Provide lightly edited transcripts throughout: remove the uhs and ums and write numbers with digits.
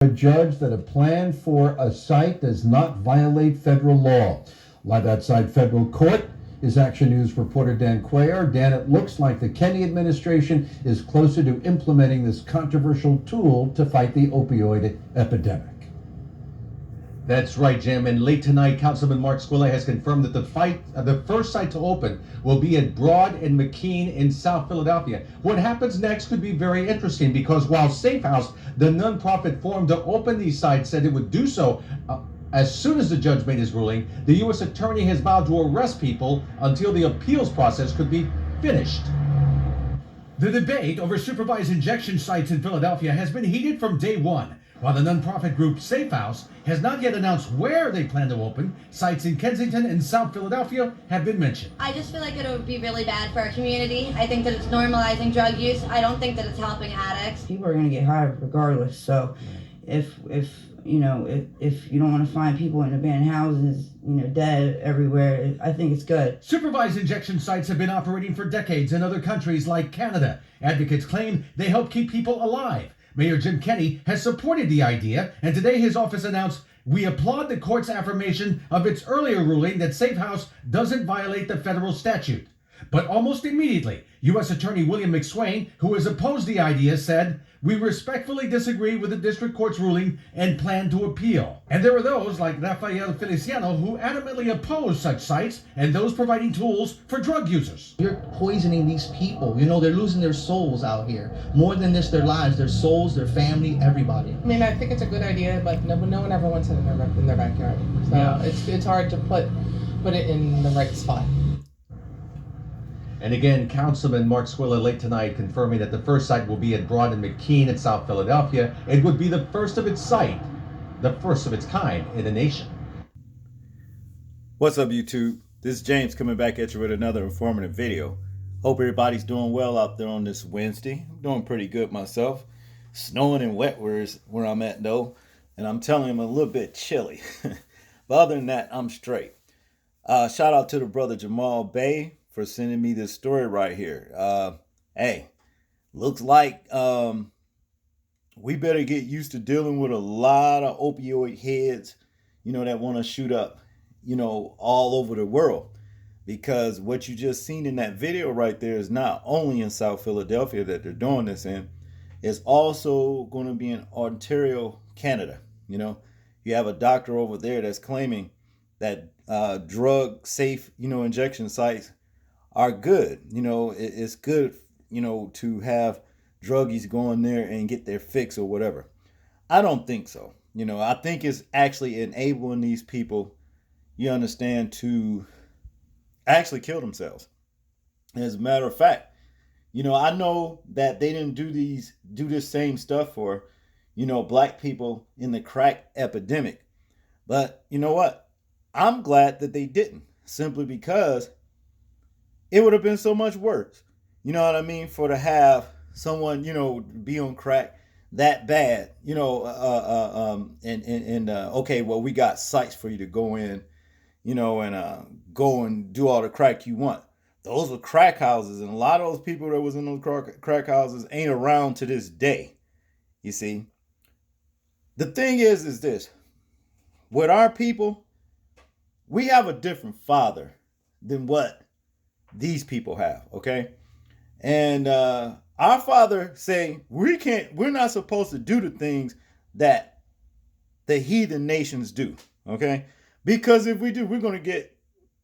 A judge that a plan for a site does not violate federal law. Live outside federal court is Action News reporter Dan Cuellar. Dan, it looks like the Kenney administration is closer to implementing this controversial tool to fight the opioid epidemic. That's right, Jim. And late tonight, Councilman Mark Squilla has confirmed that the first site to open will be at Broad and McKean in South Philadelphia. What happens next could be very interesting because while Safe House, the nonprofit formed to open these sites, said it would do so as soon as the judge made his ruling, the U.S. Attorney has vowed to arrest people until the appeals process could be finished. The debate over supervised injection sites in Philadelphia has been heated from day one. While the nonprofit group Safe House has not yet announced where they plan to open, sites in Kensington and South Philadelphia have been mentioned. I just feel like it would be really bad for our community. I think that it's normalizing drug use. I don't think that it's helping addicts. People are going to get high regardless. So if you don't want to find people in abandoned houses, dead everywhere, I think it's good. Supervised injection sites have been operating for decades in other countries like Canada. Advocates claim they help keep people alive. Mayor Jim Kenney has supported the idea, and today his office announced, "We applaud the court's affirmation of its earlier ruling that Safe House doesn't violate the federal statute." But almost immediately, U.S. Attorney William McSwain, who has opposed the idea, said, "We respectfully disagree with the district court's ruling and plan to appeal." And there are those like Rafael Feliciano who adamantly oppose such sites and those providing tools for drug users. You're poisoning these people. They're losing their souls out here. More than just their lives, their souls, their family, everybody. I mean, I think it's a good idea, but no one ever wants it in their backyard. So yeah. It's hard to put it in the right spot. And again, Councilman Mark Squilla late tonight confirming that the first site will be at Broad and McKean in South Philadelphia. It would be the first of its kind in the nation. What's up, YouTube? This is James coming back at you with another informative video. Hope everybody's doing well out there on this Wednesday. I'm doing pretty good myself. Snowing and wet where I'm at though, and I'm telling you I'm a little bit chilly. But other than that, I'm straight. Shout out to the brother Jamal Bay for sending me this story right here. Hey, looks like we better get used to dealing with a lot of opioid heads, that want to shoot up, all over the world. Because what you just seen in that video right there is not only in South Philadelphia that they're doing this in, it's also going to be in Ontario, Canada. You have a doctor over there that's claiming that drug safe, injection sites are good. It's good, to have druggies go in there and get their fix or whatever. I don't think so. I think it's actually enabling these people, you understand, to actually kill themselves. As a matter of fact, I know that they didn't do this same stuff for, black people in the crack epidemic. But you know what? I'm glad that they didn't, simply because it would have been so much worse. You know what I mean? For to have someone, be on crack that bad, okay, well, we got sites for you to go in, and go and do all the crack you want. Those were crack houses, and a lot of those people that was in those crack houses ain't around to this day. You see? The thing is this. With our people, we have a different father than what these people have, okay? And our father say we're not supposed to do the things that the heathen nations do, okay? Because if we do, we're going to get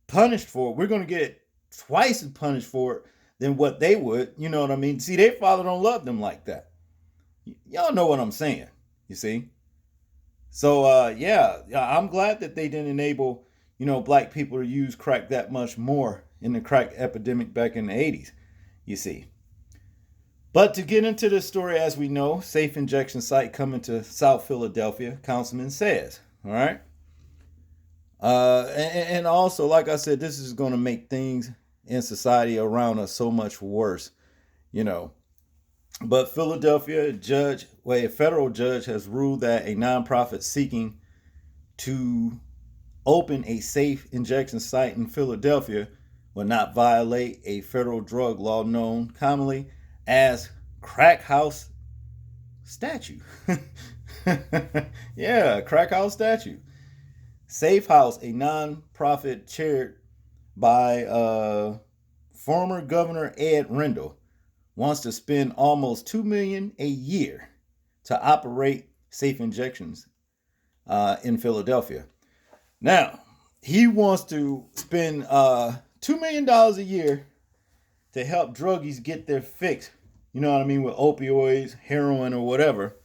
punished for it. We're going to get twice as punished for it than what they would, you know what I mean? See, their father don't love them like that. Y'all know what I'm saying, you see? So, yeah, I'm glad that they didn't enable, black people to use crack that much more in the crack epidemic back in the 80s, you see. But to get into the story, as we know, safe injection site coming to South Philadelphia, Councilman says, all right? And also, like I said, this is going to make things in society around us so much worse, But Philadelphia a federal judge has ruled that a nonprofit seeking to open a safe injection site in Philadelphia will not violate a federal drug law known commonly as crack house statute. Yeah, crack house statue. Safe House, a non-profit chaired by former Governor Ed Rendell, wants to spend almost $2 million a year to operate safe injections in Philadelphia. Now, he wants to spend $2 million a year to help druggies get their fix. You know what I mean, with opioids, heroin, or whatever.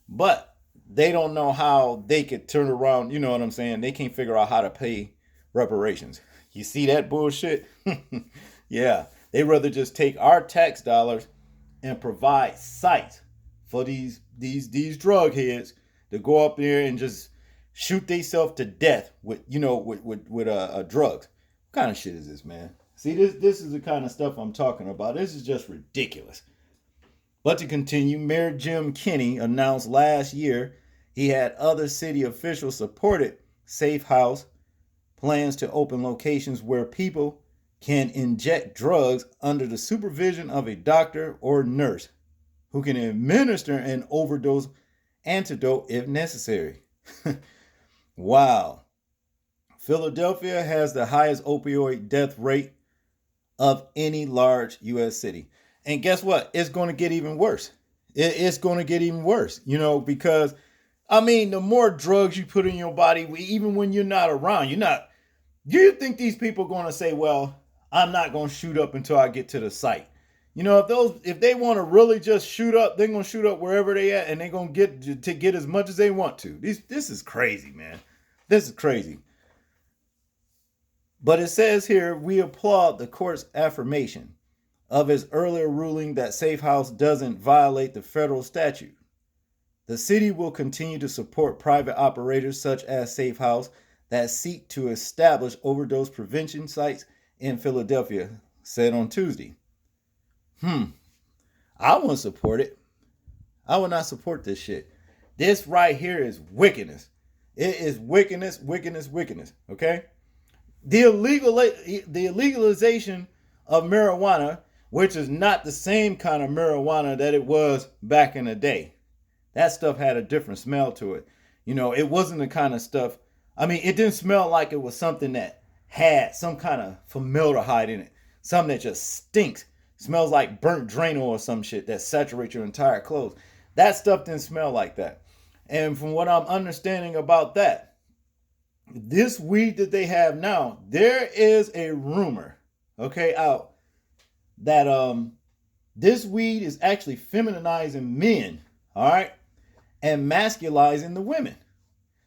But they don't know how they could turn around. You know what I'm saying? They can't figure out how to pay reparations. You see that bullshit? Yeah, they rather just take our tax dollars and provide sites for these drug heads to go up there and just shoot themselves to death with drugs. What kind of shit is this, man? See, this is the kind of stuff I'm talking about. This is just ridiculous. But to continue, Mayor Jim Kenney announced last year he had other city officials supported Safe House plans to open locations where people can inject drugs under the supervision of a doctor or nurse who can administer an overdose antidote if necessary. Wow. Philadelphia has the highest opioid death rate of any large U.S. city. And guess what? It's going to get even worse. It's going to get even worse, because, the more drugs you put in your body, even when you're not around, do you think these people are going to say, well, I'm not going to shoot up until I get to the site? If they want to really just shoot up, they're going to shoot up wherever they at, and they're going to get as much as they want to. This is crazy, man. This is crazy. But it says here, we applaud the court's affirmation of its earlier ruling that Safe House doesn't violate the federal statute. The city will continue to support private operators such as Safe House that seek to establish overdose prevention sites in Philadelphia, said on Tuesday. I wouldn't support it. I would not support this shit. This right here is wickedness. It is wickedness, wickedness, wickedness, okay? The legalization of marijuana, which is not the same kind of marijuana that it was back in the day. That stuff had a different smell to it. It wasn't the kind of stuff, it didn't smell like it was something that had some kind of formaldehyde in it. Something that just stinks. Smells like burnt Drano or some shit that saturates your entire clothes. That stuff didn't smell like that. And from what I'm understanding about that, this weed that they have now, there is a rumor, out that this weed is actually feminizing men, all right, and masculizing the women.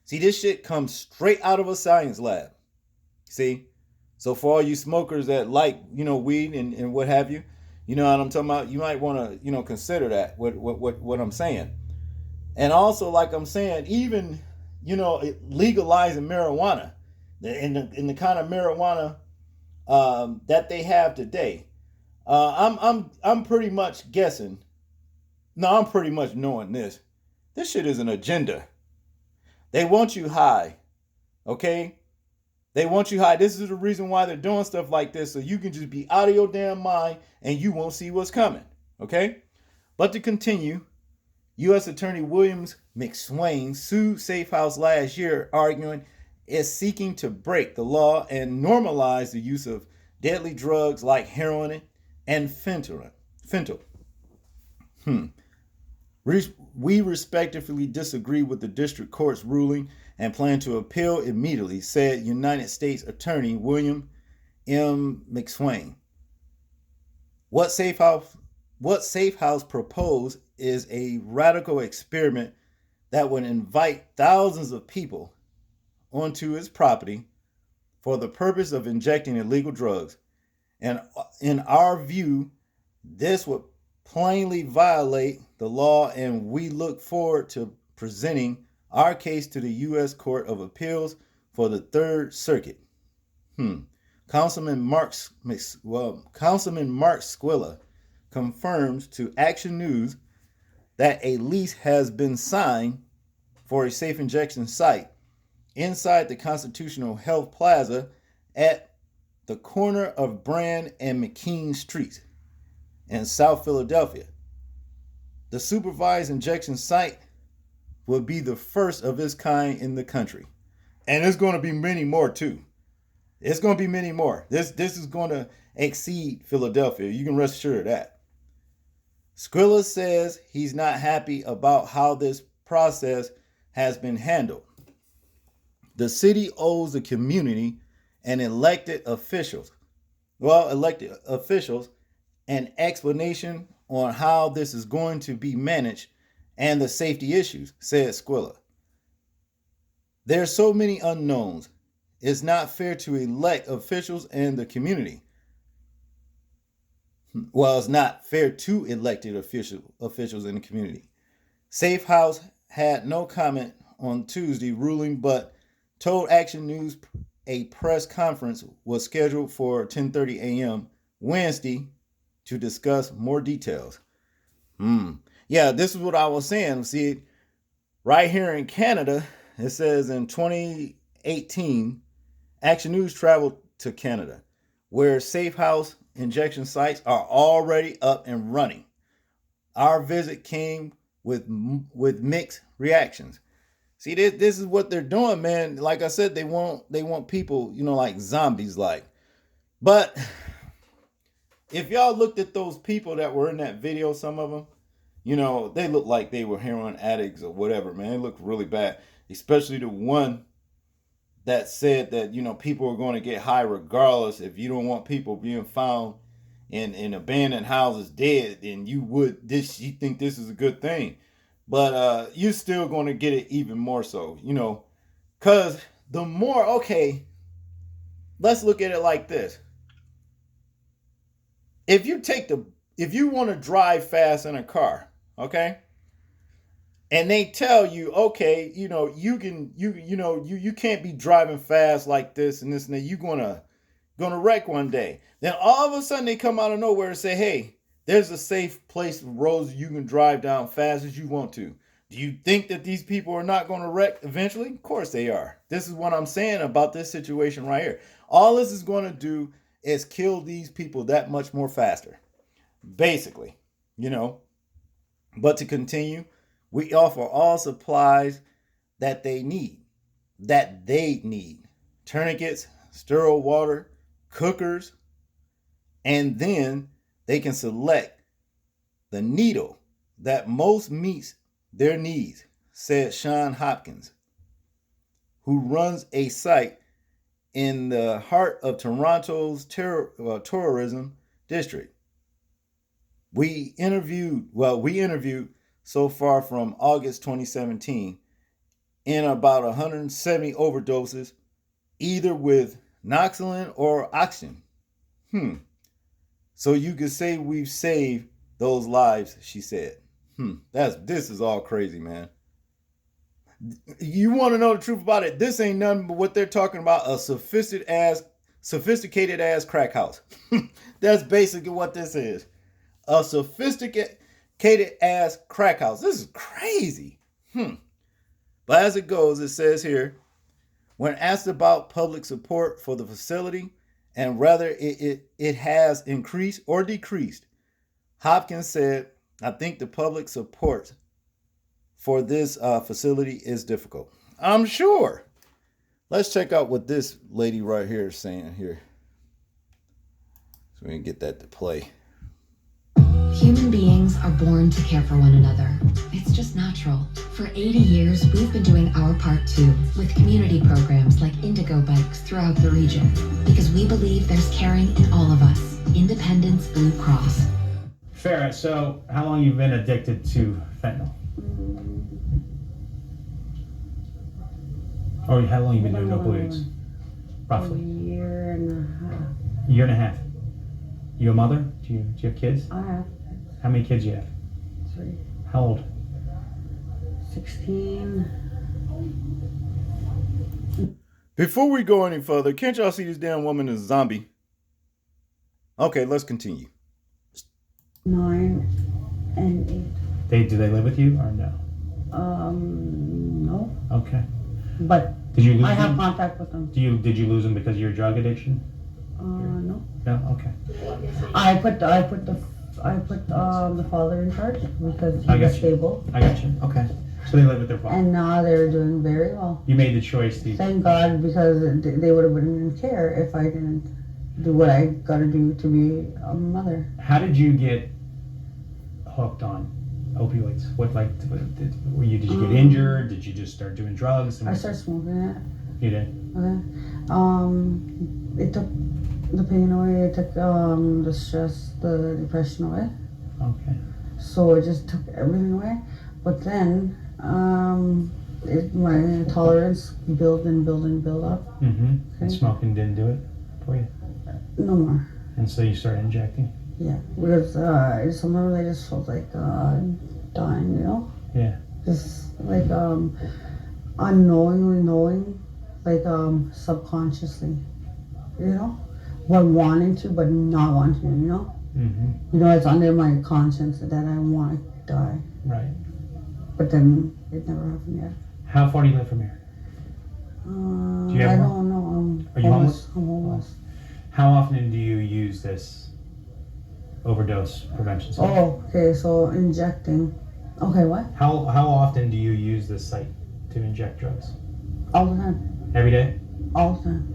See, this shit comes straight out of a science lab. See? So for all you smokers that like, weed and what have you, you know what I'm talking about? You might want to, consider that, what I'm saying. And also, like I'm saying, even, legalizing marijuana, in the kind of marijuana that they have today, I'm pretty much guessing. No, I'm pretty much knowing this. This shit is an agenda. They want you high, okay? They want you high. This is the reason why they're doing stuff like this, so you can just be out of your damn mind and you won't see what's coming, okay? But to continue, U.S. Attorney Williams McSwain sued Safe House last year, arguing it's seeking to break the law and normalize the use of deadly drugs like heroin and fentanyl. We respectfully disagree with the district court's ruling and plan to appeal immediately, said United States Attorney William M. McSwain. What Safe House proposed is a radical experiment that would invite thousands of people onto its property for the purpose of injecting illegal drugs. And in our view, this would plainly violate the law, and we look forward to presenting our case to the U.S. Court of Appeals for the Third Circuit. Councilman Mark Squilla confirms to Action News that a lease has been signed for a safe injection site inside the Constitutional Health Plaza at the corner of Brand and McKean Streets in South Philadelphia. The supervised injection site will be the first of its kind in the country. And there's going to be many more too. It's going to be many more. This is going to exceed Philadelphia. You can rest assured of that. Squilla says he's not happy about how this process has been handled. The city owes the community and elected officials an explanation on how this is going to be managed and the safety issues, said Squilla. There's so many unknowns. It's not fair to elect officials in the community. Well, it's not fair to elected officials in the community. Safe House had no comment on Tuesday ruling, but told Action News a press conference was scheduled for 10:30 a.m. Wednesday to discuss more details. Yeah, this is what I was saying. See, right here in Canada, it says in 2018, Action News traveled to Canada, where Safe House injection sites are already up and running. Our visit came with mixed reactions. See, this is what they're doing, man. Like I said, they want people, like zombies, like. But if y'all looked at those people that were in that video, some of them, they looked like they were heroin addicts or whatever, man. It looked really bad, especially the one that said that, people are going to get high regardless. If you don't want people being found in abandoned houses dead, then you think this is a good thing. But you're still going to get it even more so, because the more, okay, let's look at it like this. If you want to drive fast in a car, okay, and they tell you, okay, you can't be driving fast like this and this and that, you're gonna wreck one day. Then all of a sudden they come out of nowhere and say, hey, there's a safe place, roads you can drive down fast as you want to. Do you think that these people are not going to wreck eventually? Of course they are. This is what I'm saying about this situation right here. All this is going to do is kill these people that much more faster, basically, But to continue, we offer all supplies that they need. Tourniquets, sterile water, cookers, and then they can select the needle that most meets their needs, said Sean Hopkins, who runs a site in the heart of Toronto's tourism district. We interviewed so far from August 2017 in about 170 overdoses, either with Noxolin or oxygen. So you could say we've saved those lives, she said. This is all crazy, man. You want to know the truth about it? This ain't nothing but what they're talking about, a sophisticated ass crack house. That's basically what this is. A sophisticated ass crack house. This is crazy. But as it goes, it says here, when asked about public support for the facility and whether it has increased or decreased, Hopkins said, I think the public support for this facility is difficult. I'm sure. Let's check out what this lady right here is saying here, so we can get that to play. Human beings are born to care for one another. It's just natural. For 80 years, we've been doing our part too, with community programs like Indigo Bikes throughout the region, because we believe there's caring in all of us. Independence Blue Cross. Farah, so how long you been addicted to fentanyl? Or how long you been doing opioids? Roughly. Year and Year and a half. You a mother? Do you have kids? a half. I have How many kids you have? 3. How old? 16. Before we go any further, can't y'all see this damn woman is a zombie? Okay, let's continue. 9 and 8. Do they live with you or no? No. Okay. But Did you lose I have them? contact with them. Did you lose them because of your drug addiction? No. No. Okay. I put the father in charge because I he got was you. stable. I got you. Okay. So they live with their father. And now they're doing very well. You made the choice to. Thank God, because they would have been in care if I didn't do what I gotta do to be a mother. How did you get hooked on opioids? What did you get injured? Did you just start doing drugs? I started smoking it. You did. Okay. It took the pain away. It took the stress, the depression away. Okay. So it just took everything away. But then my tolerance build up. Mm-hmm. And Okay. smoking didn't do it for you. No more. And so you started injecting. Yeah, because sometimes I just felt like dying, you know? Yeah. Just like unknowingly knowing, like subconsciously, you know? But wanting to, but not wanting to, you know? Mm-hmm. You know, it's under my conscience that I want to die. Right. But then it never happened yet. How far do you live from here? you have I one? don't know. Are you homeless? I'm homeless. How often do you use this overdose prevention site? Oh, okay, so injecting. Okay, what? How often do you use this site to inject drugs? All the time. Every day? All the time.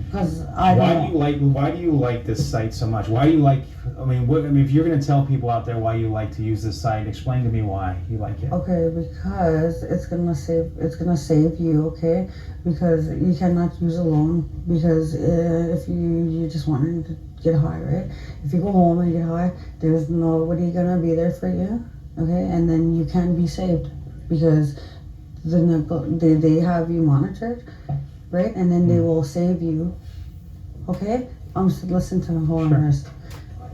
Because I Why don't. Why do you like this site so much? Why do you like? If you're gonna tell people out there why you like to use this site, explain to me why you like it. Okay, because it's gonna save you. Okay, because you cannot use alone. Because if you just wanted to get high, right? If you go home and get high, there's nobody gonna be there for you. Okay, and then you can be saved because they have you monitored, right? And then they will save you. Okay, listen to the whole rest.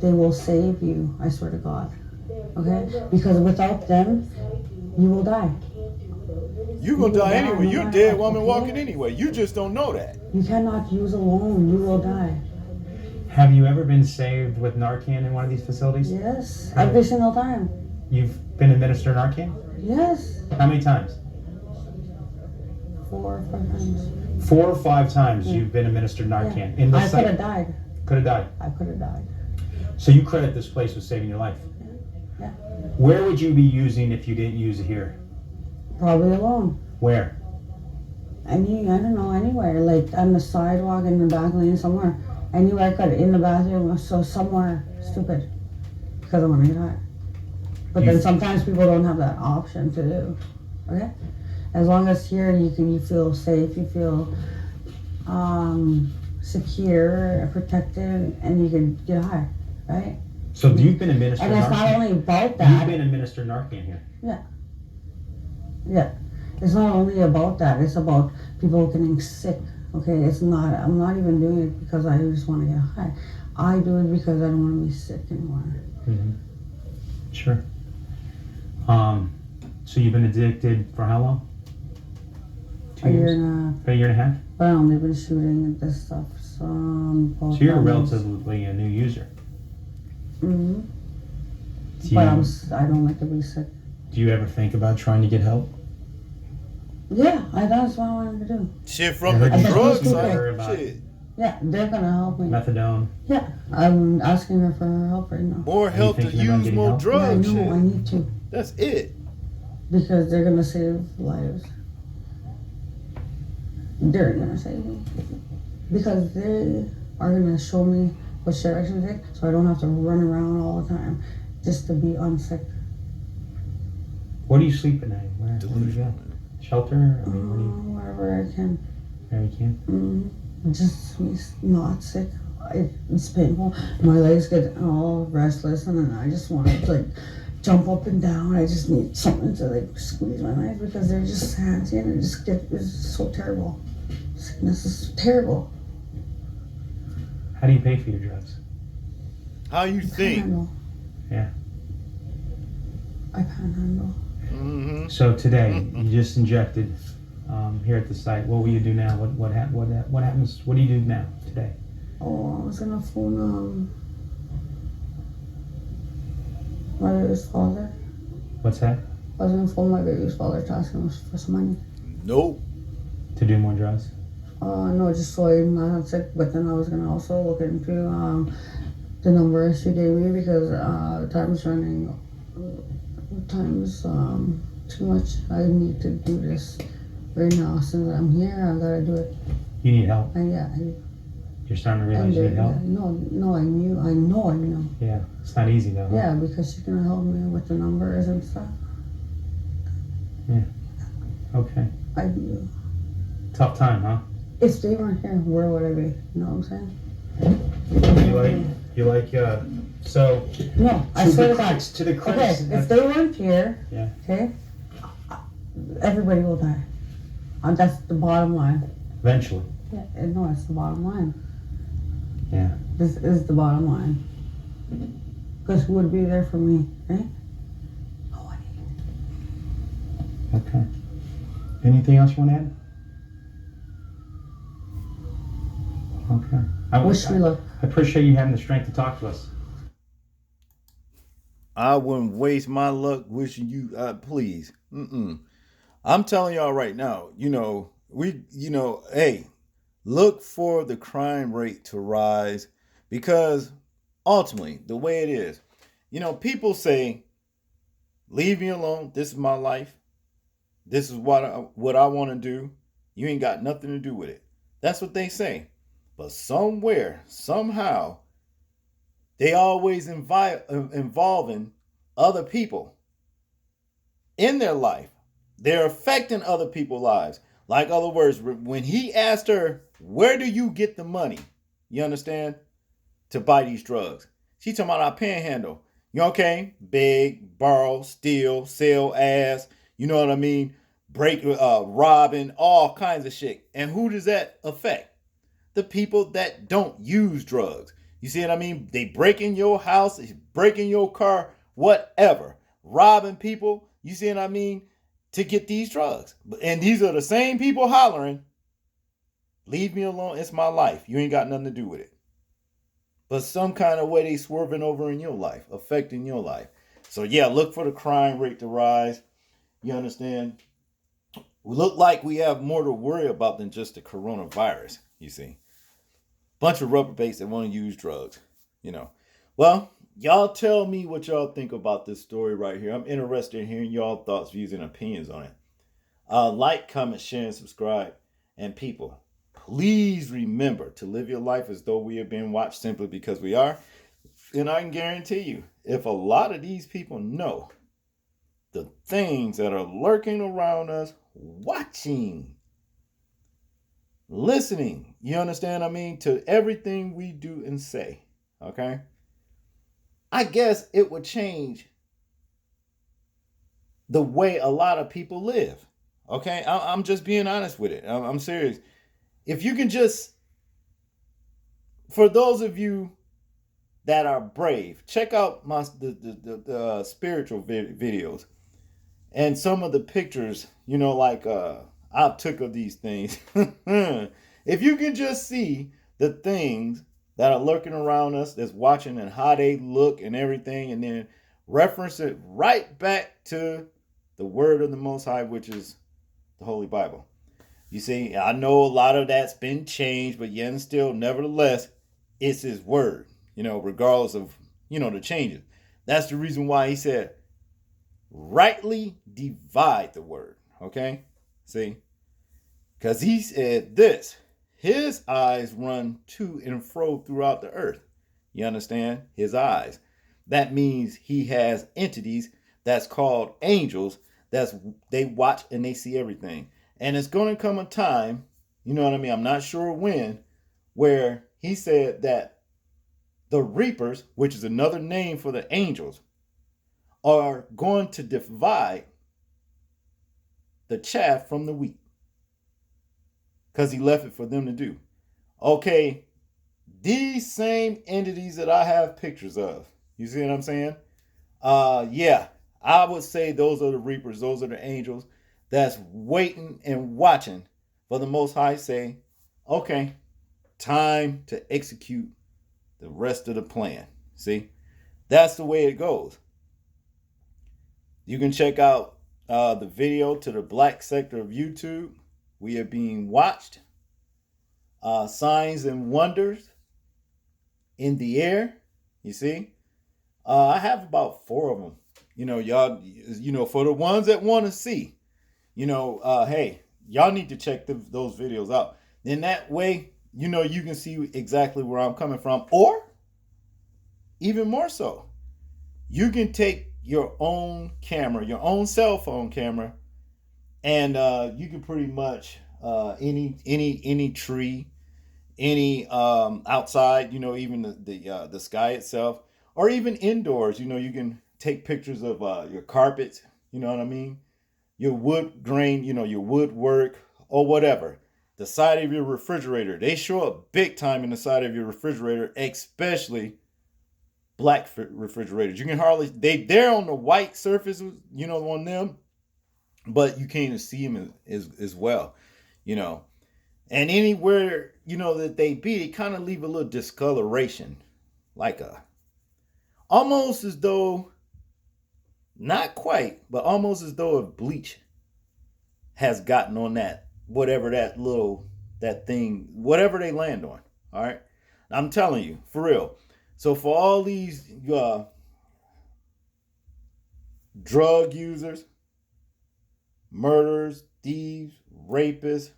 They will save you. I swear to God. Okay, because without them, you will die. You're gonna die anyway. You're a no dead matter woman what, walking anyway. You just don't know that. You cannot use alone. You will die. Have you ever been saved with Narcan in one of these facilities? Yes, every single time. You've been administered Narcan? Yes, How many times? 4 or 5 times. 4 or 5 times you've been administered Narcan Yeah. in I this could have site. died. Could have died. I could have died. So you credit this place with saving your life. Yeah. Where would you be using if you didn't use it here? Probably alone. Where? I don't know, anywhere. Like on the sidewalk, in the back lane, somewhere. Anywhere I could, in the bathroom, so somewhere stupid. Because I want to get high. But then sometimes people don't have that option to do. Okay? As long as here you feel safe, you feel secure, protected, and you can get high, right? So you've been administered And it's Narcan? not only about You've that. been administered Narcan here. Yeah. It's not only about that, it's about people getting sick. Okay, I'm not even doing it because I just want to get high. I do it because I don't want to be sick anymore. Mm-hmm. Sure. So you've been addicted for how long? 2 A year years? and a half. A year and a half? But I only been shooting at this stuff. So you're relatively a new user. Mm-hmm. Do But you, I don't like to be sick. do you ever think about trying to get help? Yeah, that's what I wanted to do. Shit from I the heard you drugs. speak Like, her about shit. Yeah, they're gonna help me. Methadone. Yeah, I'm asking her for her help right now. More help to thinking about use getting more help? Yeah, I drugs. know, I Shit. need to. That's it. Because they're gonna save lives. They're gonna save me. Because they are gonna show me what direction to take so I don't have to run around all the time just to be unsick. Where do you sleep at night? Where do you Delusional. go? Shelter? I mean, where do you, Wherever I can. where you can? Just be not sick. It's painful. My legs get all restless and then I just want to like jump up and down. I just need something to like squeeze my legs because they're just handsy and it's so terrible. Sickness is terrible. How do you pay for your drugs? How you think? Panhandle. Yeah. I panhandle. Mm-hmm. So today, you just injected here at the site. What will you do now? What happens? What do you do now today? Oh, I was gonna phone my baby's father. What's that? I was gonna phone my baby's father to ask him for some money. Nope. To do more drugs? No, just so I'm not sick. But then I was gonna also look into the number she gave me because time's running. Time's too much. I need to do this right now. Since I'm here, I gotta do it. You need help. And You're starting to realize you need help. No, I know. Yeah, it's not easy though. Huh? Yeah, because she's gonna help me with the numbers and stuff. Okay. I do. Tough time, huh? If they weren't here, where would I be? You know what I'm saying? You like so No, I to swear the to God. critics, to the Okay, critics. if they weren't here, Yeah. okay, everybody will die. That's the bottom line. Eventually. Yeah, no, it's the bottom line. Yeah. This is the bottom line. Because who would be there for me, right? Nobody. Okay. Anything else you want to add? Okay. Wish me luck. I appreciate you having the strength to talk to us. I wouldn't waste my luck wishing you, please. I'm telling y'all right now, hey, look for the crime rate to rise, because ultimately, the way it is, people say, leave me alone. This is my life. This is what I want to do. You ain't got nothing to do with it. That's what they say. But somewhere, somehow, they always involving other people in their life. They're affecting other people's lives. Like, other words, when he asked her, where do you get the money? You understand? To buy these drugs. She talking about our panhandle. Okay? Beg, borrow, steal, sell ass. You know what I mean? Break, robbing, all kinds of shit. And who does that affect? The people that don't use drugs. You see what I mean? They break in your house, break in your car, whatever. Robbing people, you see what I mean? To get these drugs. And these are the same people hollering, leave me alone, it's my life. You ain't got nothing to do with it. But some kind of way they swerving over in your life, affecting your life. So yeah, look for the crime rate to rise. You understand? We look like we have more to worry about than just the coronavirus, you see. Bunch of reprobates that want to use drugs, Well, y'all tell me what y'all think about this story right here. I'm interested in hearing y'all thoughts, views, and opinions on it. Like, comment, share, and subscribe. And people, please remember to live your life as though we are being watched, simply because we are. And I can guarantee you, if a lot of these people know the things that are lurking around us, watching, listening, you understand what I mean, to everything we do and say, okay? I guess it would change the way a lot of people live, okay? I'm just being honest with it. I'm serious. If you can just, for those of you that are brave, check out the spiritual videos and some of the pictures, I took of these things. If you can just see the things that are lurking around us, that's watching, and how they look and everything, and then reference it right back to the word of the Most High, which is the Holy Bible. You see, I know a lot of that's been changed, but yet and still, nevertheless, it's his word, regardless of, the changes. That's the reason why he said, rightly divide the word, okay? See? Because he said this, his eyes run to and fro throughout the earth. You understand? His eyes. That means he has entities that's called angels. They watch and they see everything. And it's going to come a time, you know what I mean? I'm not sure when, where he said that the reapers, which is another name for the angels, are going to divide the chaff from the wheat. Because he left it for them to do. Okay, these same entities that I have pictures of, you see what I'm saying? Yeah, I would say those are the reapers, those are the angels that's waiting and watching for the Most High say, okay, time to execute the rest of the plan. See, that's the way it goes. You can check out the video to the black sector of YouTube. We are being watched. Signs and wonders in the air. You see? I have about 4 of them You know, y'all, you know, for the ones that want to see, you know, hey, y'all need to check those videos out. Then that way, you know, you can see exactly where I'm coming from. Or even more so, you can take your own camera, your own cell phone camera, and you can pretty much any tree, any outside, you know, even the sky itself, or even indoors, you know, you can take pictures of your carpets, you know what I mean, your wood grain, you know, your woodwork or whatever. The side of your refrigerator, they show up big time in the side of your refrigerator, especially black refrigerators. You can hardly, they're on the white surface, you know, on them, but you can't even see them as well, you know. And anywhere, you know, that they be, they kind of leave a little discoloration, like almost as though, not quite, but almost as though a bleach has gotten on that, whatever that thing, whatever they land on. All right. I'm telling you, for real. So for all these drug users, murderers, thieves, rapists,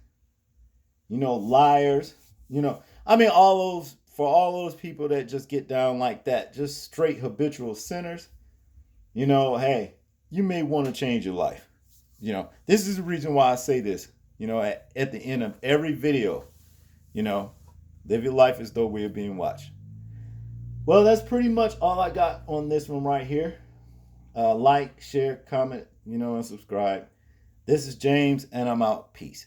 you know, liars, you know, I mean, for all those people that just get down like that, just straight habitual sinners, you know, hey, you may want to change your life. You know, this is the reason why I say this, you know, at the end of every video, you know, live your life as though we are being watched. Well, that's pretty much all I got on this one right here. Like, share, comment, you know, and subscribe. This is James, and I'm out. Peace.